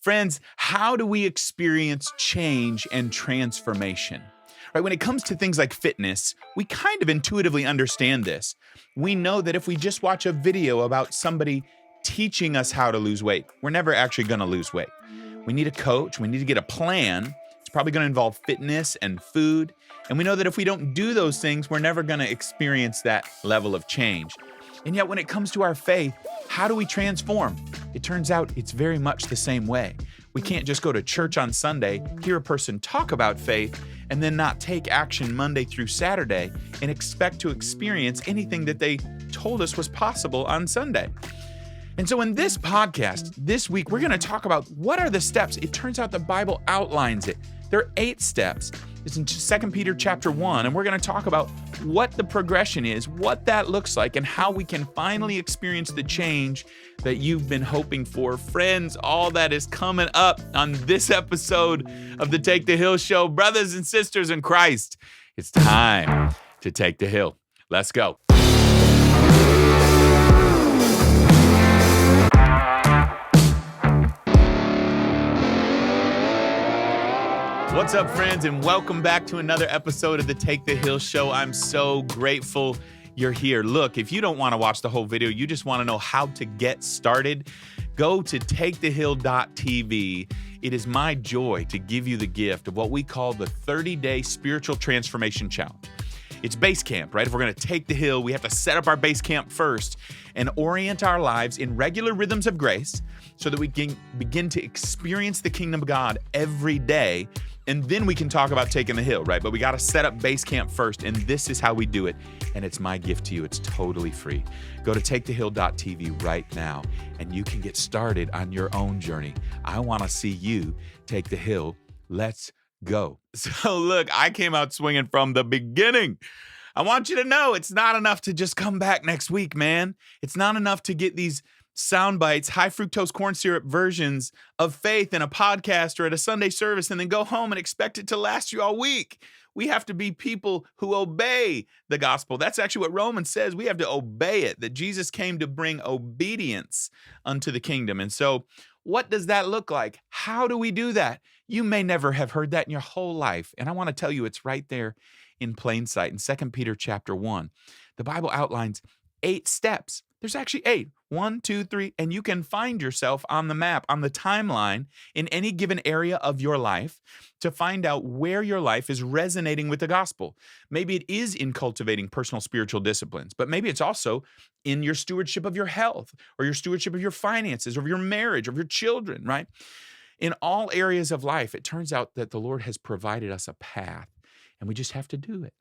Friends, how do we experience change and transformation? Right, when it comes to things like fitness, we kind of intuitively understand this. We know that if we just watch a video about somebody teaching us how to lose weight, we're never actually going to lose weight. We need a coach. We need to get a plan. It's probably going to involve fitness and food. And we know that if we don't do those things, we're never going to experience that level of change. And yet when it comes to our faith, how do we transform? It turns out it's very much the same way. We can't just go to church on Sunday, hear a person talk about faith, and then not take action Monday through Saturday and expect to experience anything that they told us was possible on Sunday. And so in this podcast, this week, we're going to talk about what are the steps. It turns out the Bible outlines it. There are 8 steps. It's in 2 Peter chapter 1, and we're going to talk about what the progression is, what that looks like, and how we can finally experience the change that you've been hoping for. Friends, all that is coming up on this episode of the Take the Hill Show. Brothers and sisters in Christ, it's time to take the hill. Let's go. What's up, friends, and welcome back to another episode of the Take the Hill Show. I'm so grateful you're here. Look, if you don't want to watch the whole video, you just want to know how to get started, go to takethehill.tv. It is my joy to give you the gift of what we call the 30-day spiritual transformation challenge. It's base camp, right? If we're going to take the hill, we have to set up our base camp first and orient our lives in regular rhythms of grace so that we can begin to experience the kingdom of God every day. And then we can talk about taking the hill, right? But we got to set up base camp first, and this is how we do it. And it's my gift to you. It's totally free. Go to takethehill.tv right now, and you can get started on your own journey. I want to see you take the hill. Let's go. So look, I came out swinging from the beginning. I want you to know it's not enough to just come back next week, man. It's not enough to get these sound bites, high fructose corn syrup versions of faith in a podcast or at a Sunday service and then go home and expect it to last you all week. We have to be people who obey the gospel. That's actually what Romans says. We have to obey it, that Jesus came to bring obedience unto the kingdom. And so what does that look like? How do we do that? You may never have heard that in your whole life. And I want to tell you, it's right there in plain sight. In 2 Peter chapter 1, the Bible outlines 8 steps. There's actually 8. 1, 2, 3, and you can find yourself on the map, on the timeline in any given area of your life to find out where your life is resonating with the gospel. Maybe it is in cultivating personal spiritual disciplines, but maybe it's also in your stewardship of your health or your stewardship of your finances or of your marriage or of your children, right? In all areas of life, it turns out that the Lord has provided us a path, and we just have to do it.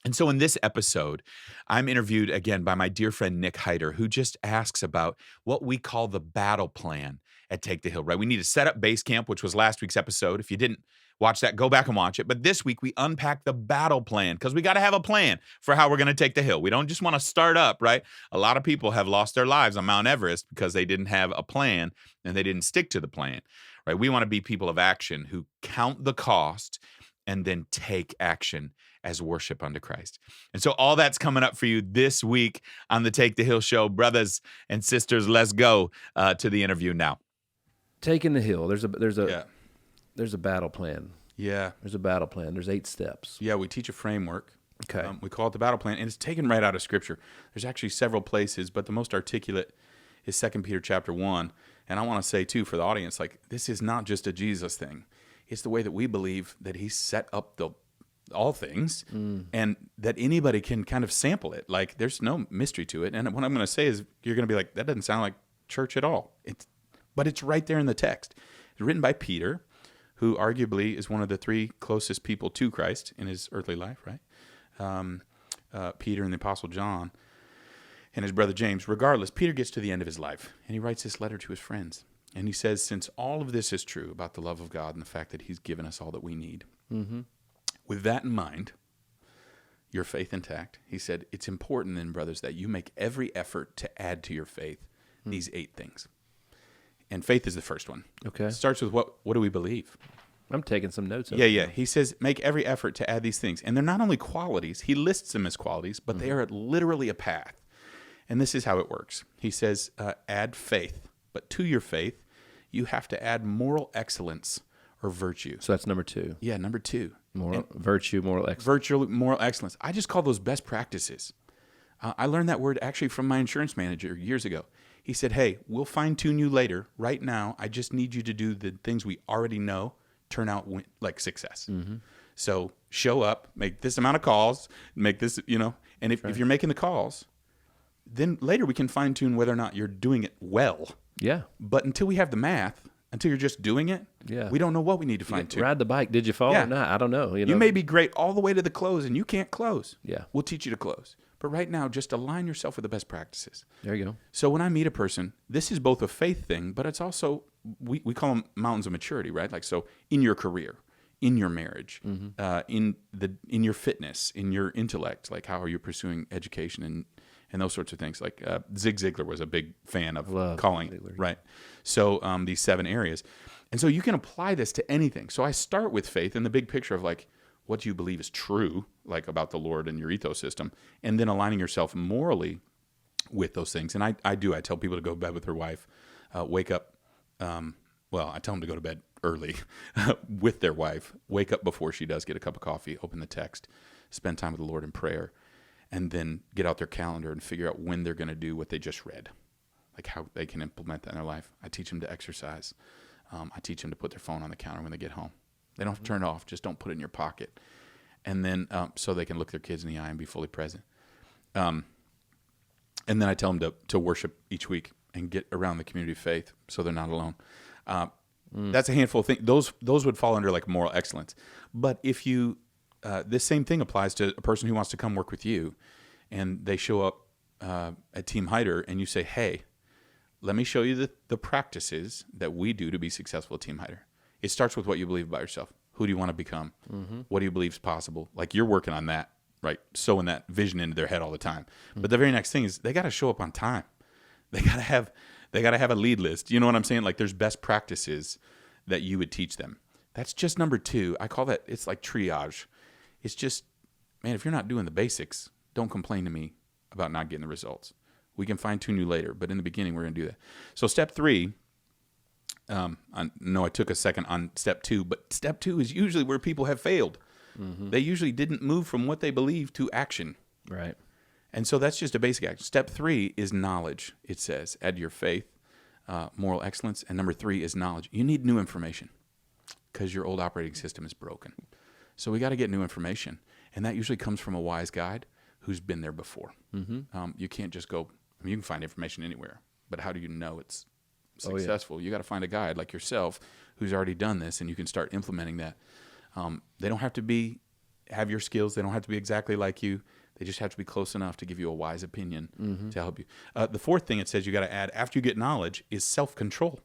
And so in this episode, I'm interviewed again by my dear friend Nick Heider, who just asks about what we call the battle plan at Take the Hill, right? We need to set up base camp, which was last week's episode. If you didn't watch that, go back and watch it. But this week, we unpack the battle plan because we got to have a plan for how we're going to take the hill. We don't just want to start up, right? A lot of people have lost their lives on Mount Everest because they didn't have a plan and they didn't stick to the plan, right? We want to be people of action who count the cost and then take action as worship unto Christ. And so all that's coming up for you this week on the Take the Hill Show. Brothers and sisters, let's go to the interview now. Taking the hill. There's a battle plan. Yeah. There's a battle plan. There's 8 steps. Yeah, we teach a framework. Okay. We call it the battle plan, and it's taken right out of Scripture. There's actually several places, but the most articulate is 2 Peter chapter 1. And I want to say, too, for the audience, like, this is not just a Jesus thing. It's the way that we believe that he set up all things and that anybody can kind of sample it. Like, there's no mystery to it. And what I'm going to say is you're going to be like, that doesn't sound like church at all. But it's right there in the text. It's written by Peter, who arguably is one of the 3 closest people to Christ in his earthly life, right? Peter and the Apostle John and his brother James. Regardless, Peter gets to the end of his life, and he writes this letter to his friends. And he says, since all of this is true about the love of God and the fact that he's given us all that we need, with that in mind, your faith intact, he said, it's important then, brothers, that you make every effort to add to your faith these 8 things. And faith is the first one. Okay. It starts with what do we believe? I'm taking some notes. Yeah. He says, make every effort to add these things. And they're not only qualities, he lists them as qualities, but they are literally a path. And this is how it works. He says, add faith, but to your faith, you have to add moral excellence or virtue. So that's number 2. Yeah, number 2. Virtue, moral excellence. Virtue, moral excellence. I just call those best practices. I learned that word actually from my insurance manager years ago. He said, hey, we'll fine-tune you later. Right now, I just need you to do the things we already know turn out like success. Mm-hmm. So show up, make this amount of calls, make this, and if you're making the calls, then later we can fine-tune whether or not you're doing it well. Yeah. But until we have the math, until you're just doing it, we don't know what we need to fine-tune. Ride the bike. Did you fall or not? I don't know. You may be great all the way to the close, and you can't close. Yeah. We'll teach you to close. But right now, just align yourself with the best practices. There you go. So when I meet a person, this is both a faith thing, but it's also, we call them mountains of maturity, right? Like, so in your career, in your marriage, in your fitness, in your intellect, like how are you pursuing education and those sorts of things. Like Zig Ziglar was a big fan of calling, Ziglar, right? So these 7 areas. And so you can apply this to anything. So I start with faith in the big picture of like, what do you believe is true, like about the Lord and your ethos system, and then aligning yourself morally with those things. And I tell people to go to bed with their wife, wake up, I tell them to go to bed early with their wife, wake up before she does, get a cup of coffee, open the text, spend time with the Lord in prayer, and then get out their calendar and figure out when they're going to do what they just read, like how they can implement that in their life. I teach them to exercise. I teach them to put their phone on the counter when they get home. They don't have to turn it off. Just don't put it in your pocket. And then so they can look their kids in the eye and be fully present. And then I tell them to worship each week and get around the community of faith so they're not alone. That's a handful of things. Those would fall under like moral excellence. But if you, this same thing applies to a person who wants to come work with you and they show up at Team Hider and you say, hey, let me show you the practices that we do to be successful at Team Hider. It starts with what you believe about yourself. Who do you want to become? Mm-hmm. What do you believe is possible? Like you're working on that, right? Sowing that vision into their head all the time. Mm-hmm. But the very next thing is they got to show up on time. They got to have a lead list. You know what I'm saying? Like there's best practices that you would teach them. That's just number 2. I call that, it's like triage. It's just, man, if you're not doing the basics, don't complain to me about not getting the results. We can fine tune you later, but in the beginning, we're going to do that. So step 3, I know I took a second on step 2, but step 2 is usually where people have failed. Mm-hmm. They usually didn't move from what they believe to action. Right. And so that's just a basic action. Step 3 is knowledge, it says. Add your faith, moral excellence. And number 3 is knowledge. You need new information because your old operating system is broken. So we got to get new information. And that usually comes from a wise guide who's been there before. Mm-hmm. You can't just go, you can find information anywhere, but how do you know it's successful? You got to find a guide like yourself who's already done this and you can start implementing that. They don't have to have your skills. They don't have to be exactly like you. They just have to be close enough to give you a wise opinion to help you. The 4th thing it says you got to add after you get knowledge is self-control,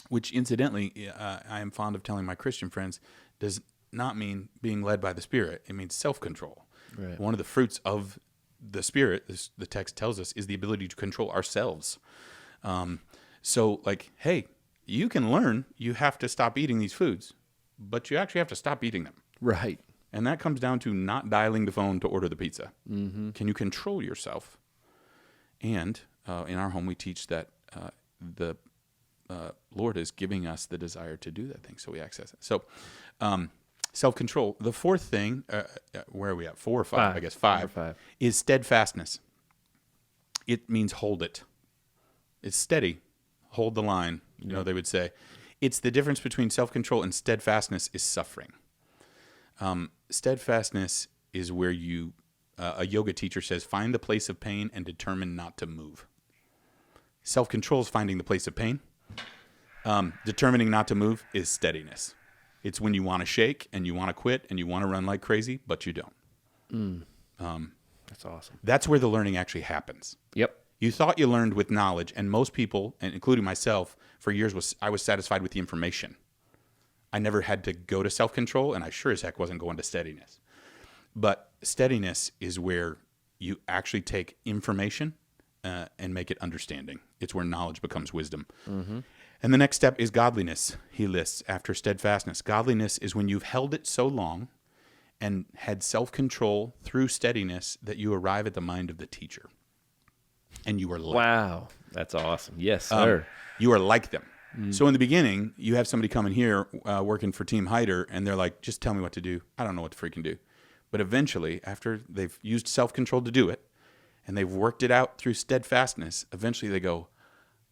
which incidentally, I am fond of telling my Christian friends, does not mean being led by the Spirit. It means self-control. Right. One of the fruits of the Spirit, the text tells us, is the ability to control ourselves. So like, hey, you can learn you have to stop eating these foods, but you actually have to stop eating them. Right. And that comes down to not dialing the phone to order the pizza. Mm-hmm. Can you control yourself? And in our home, we teach that the Lord is giving us the desire to do that thing, so we access it. So self-control. The 4th thing, where are we at? 4 or 5? I guess 5. Is steadfastness. It means hold it. It's steady. Hold the line, they would say. It's the difference between self-control and steadfastness is suffering. Steadfastness is where a yoga teacher says, find the place of pain and determine not to move. Self-control is finding the place of pain. Determining not to move is steadiness. It's when you want to shake and you want to quit and you want to run like crazy, but you don't. That's awesome. That's where the learning actually happens. Yep. You thought you learned with knowledge, and most people, and including myself, for years I was satisfied with the information. I never had to go to self-control, and I sure as heck wasn't going to steadiness. But steadiness is where you actually take information and make it understanding. It's where knowledge becomes wisdom. Mm-hmm. And the next step is godliness, he lists after steadfastness. Godliness is when you've held it so long and had self-control through steadiness that you arrive at the mind of the teacher. And you are like Wow, that's awesome. Yes, sir. You are like them. So in the beginning, you have somebody coming here working for Team Hyder, and they're like, just tell me what to do. I don't know what to freaking do. But eventually, after they've used self-control to do it, and they've worked it out through steadfastness, eventually they go,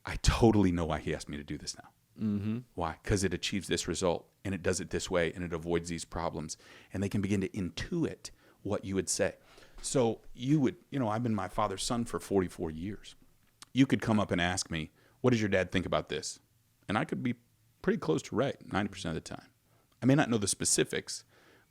I totally know why he asked me to do this now. Mm-hmm. Why? Because it achieves this result, and it does it this way, and it avoids these problems. And they can begin to intuit what you would say. So you would, I've been my father's son for 44 years. You could come up and ask me, what does your dad think about this? And I could be pretty close to right 90% of the time. I may not know the specifics,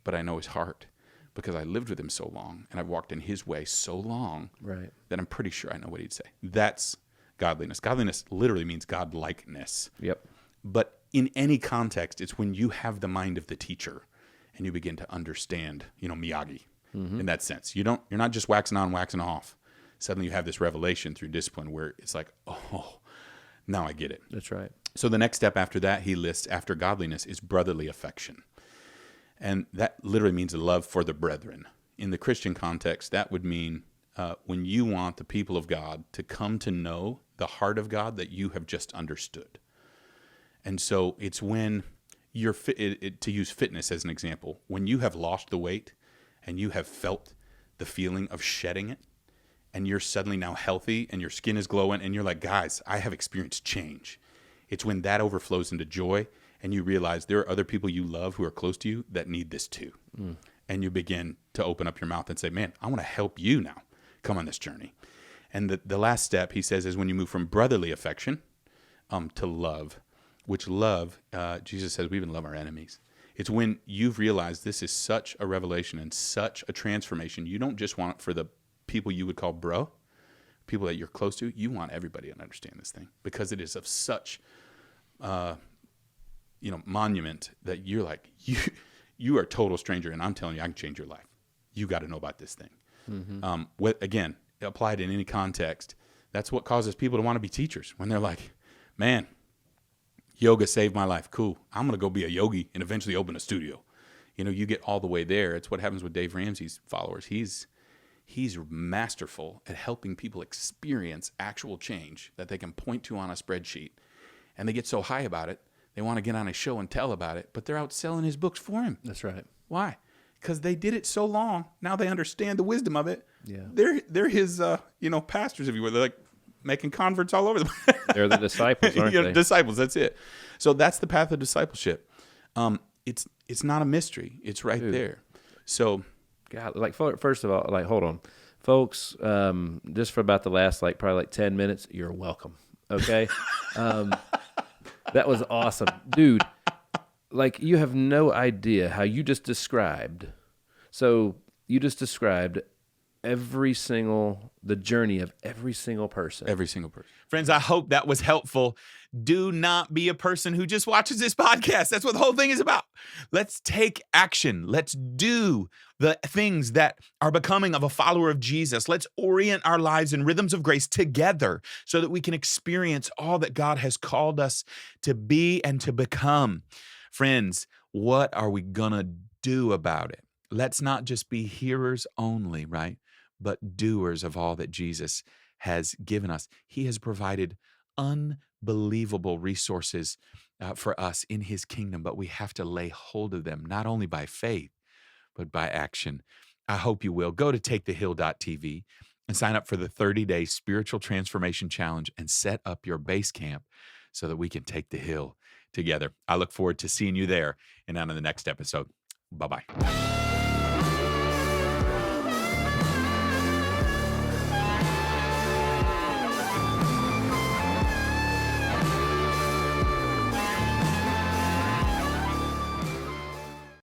but I know his heart because I lived with him so long and I've walked in his way so long that I'm pretty sure I know what he'd say. That's godliness. Godliness literally means godlikeness. Yep. But in any context, it's when you have the mind of the teacher and you begin to understand, Miyagi in that sense. You're not just waxing on, waxing off. Suddenly you have this revelation through discipline where it's like, oh, now I get it. That's right. So the next step after that, he lists after godliness is brotherly affection. And that literally means a love for the brethren. In the Christian context, that would mean when you want the people of God to come to know the heart of God that you have just understood. And so it's when you're to use fitness as an example, when you have lost the weight and you have felt the feeling of shedding it, and you're suddenly now healthy and your skin is glowing and you're like, guys, I have experienced change. It's when that overflows into joy and you realize there are other people you love who are close to you that need this too. And you begin to open up your mouth and say, man, I want to help you now come on this journey. And the last step, he says, is when you move from brotherly affection to love, which love, Jesus says, we even love our enemies. It's when you've realized this is such a revelation and such a transformation. You don't just want it for the people you would call bro, people that you're close to. You want everybody to understand this thing because it is of such, monument that you're like, you are a total stranger, and I'm telling you, I can change your life. You got to know about this thing. Mm-hmm. Again, applied in any context, that's what causes people to want to be teachers when they're like, man, yoga saved my life. Cool. I'm going to go be a yogi and eventually open a studio. You get all the way there. It's what happens with Dave Ramsey's followers. He's masterful at helping people experience actual change that they can point to on a spreadsheet. And they get so high about it, they want to get on a show and tell about it, but they're out selling his books for him. That's right. Why? Because they did it so long. Now they understand the wisdom of it. Yeah. They're his, pastors, if you will. They're like making converts all over the place. They're the disciples, aren't they? Disciples, that's it. So that's the path of discipleship. It's not a mystery. It's right there. So, God, first of all, hold on, folks. Just for about the last probably 10 minutes, you're welcome. Okay, that was awesome, dude. You have no idea how you just described. So you just described the journey of every single person. Every single person. Friends, I hope that was helpful. Do not be a person who just watches this podcast. That's what the whole thing is about. Let's take action. Let's do the things that are becoming of a follower of Jesus. Let's orient our lives in rhythms of grace together so that we can experience all that God has called us to be and to become. Friends, what are we going to do about it? Let's not just be hearers only, right? But doers of all that Jesus has given us. He has provided unbelievable resources for us in his kingdom, but we have to lay hold of them, not only by faith, but by action. I hope you will. Go to takethehill.tv and sign up for the 30-day Spiritual Transformation Challenge and set up your base camp so that we can take the hill together. I look forward to seeing you there and on the next episode. Bye-bye.